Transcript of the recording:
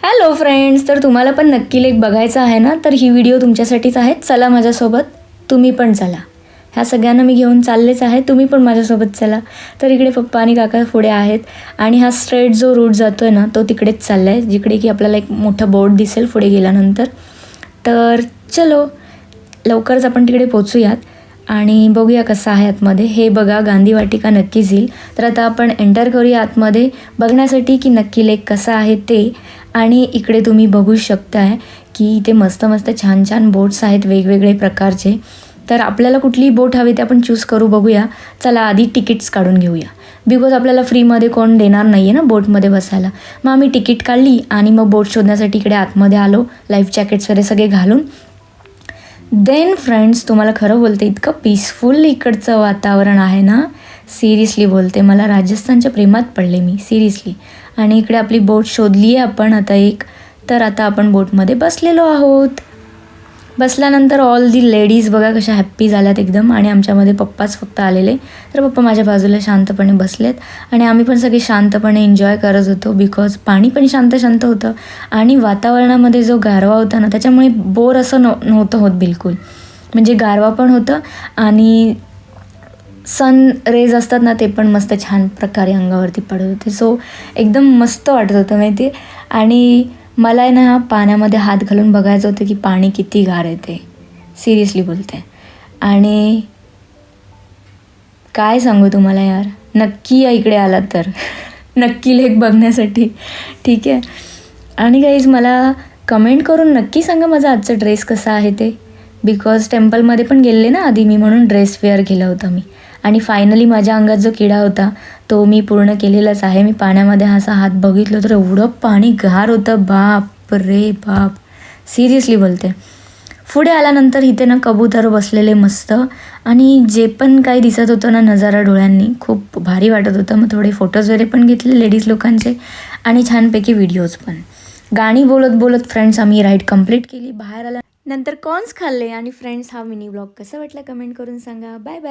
Hello friends, तर तुम्हाला पण नक्की लेक बघायचा आहे ना, तर ही व्हिडिओ तुमच्यासाठीच आहे. चला माझ्यासोबत, तुम्ही पण चला. ह्या सगळ्यांना मी घेऊन चाललेच आहे, तुम्ही पण माझ्यासोबत चला. तर इकडे पप्पा आणि काका पुढे आहेत आणि हा स्ट्रेट जो रूट जातो आहे ना, तो तिकडेच चालला आहे, जिकडे की आपल्याला एक मोठा बोर्ड दिसेल पुढे गेल्यानंतर. तर चलो लवकरच आपण तिकडे पोचूयात आणि बघूया कसं आहे आतमध्ये. हे बघा, गांधी वाटिका नक्कीच येईल. तर आता आपण एंटर करूया आतमध्ये बघण्यासाठी की नक्की लेक कसं आहे ते. आणि इकडे तुम्ही बघू शकताय की इथे मस्त मस्त छान छान बोट्स आहेत वेगवेगळे प्रकारचे. तर आपल्याला कुठली बोट हवी ते आपण चूज करू. बघूया. चला आधी तिकीट्स काढून घेऊया, बिकॉज आपल्याला फ्रीमध्ये कोण देणार नाही आहे ना बोटमध्ये बसायला. मग आम्ही तिकीट काढली आणि मग बोट शोधण्यासाठी इकडे आतमध्ये आलो, लाईफ जॅकेट्स वगैरे सगळे घालून. देन फ्रेंड्स, तुम्हाला खरं बोलते, इतकं पीसफुल इकडचं वातावरण आहे ना, सिरियसली बोलते, मला राजस्थानच्या प्रेमात पडले मी सिरियसली. आणि इकडे आपली बोट शोधली आहे आपण आता एक. तर आता आपण बोटमध्ये बसलेलो आहोत. बसल्यानंतर ऑल दी लेडीज बघा कशा हॅप्पी झाल्यात एकदम. आणि आमच्यामध्ये पप्पाच फक्त आलेले. तर पप्पा माझ्या बाजूला शांतपणे बसलेत आणि आम्ही पण सगळे शांतपणे एन्जॉय करत होतो, बिकॉज पाणी पण शांत शांत होतं आणि वातावरणामध्ये जो गारवा होता ना, त्याच्यामुळे बोर असं नव्हतं होत बिलकुल. म्हणजे गारवा पण होतं आणि सन रेज असतात ना, ते पण मस्त छान प्रकारे अंगावरती पडत होते. सो एकदम मस्त वाटत होतं माहिती. आणि मला आहे ना पाण्यामध्ये हात घालून बघायचं होतं की पाणी किती गार आहे ते, सिरियसली बोलते. आणि काय सांगू तुम्हाला यार, नक्की या इकडे आलात तर नक्की लेक बघण्यासाठी, ठीक आहे. आणि गाईज मला कमेंट करून नक्की सांगा माझा आजचा ड्रेस कसा आहे ते, बिकॉज टेम्पलमध्ये पण गेले ना आधी मी, म्हणून ड्रेस वेअर केला होता मी. आणि फायनली माझ्या अंगात जो किडा होता तो मी पूर्ण केलेलाच आहे. मी पाण्यामध्ये असा हात बघितलं तर एवढं पाणी गार होतं, बाप रे बाप, सिरियसली बोलते. पुढे आल्यानंतर इथे ना कबूतर बसलेले मस्त, आणि जे पण काही दिसत होतं ना नजारा डोळ्यांनी, खूप भारी वाटत होतं. मग थोडे फोटोज वगैरे पण घेतले लेडीज लोकांचे आणि छानपैकी व्हिडिओज पण. गाणी बोलत बोलत फ्रेंड्स आम्ही राईड कंप्लीट केली. बाहेर आल्यानंतर कॉर्न्स खाल्ले. आणि फ्रेंड्स, हा मिनी ब्लॉग कसा वाटला कमेंट करून सांगा. Bye bye.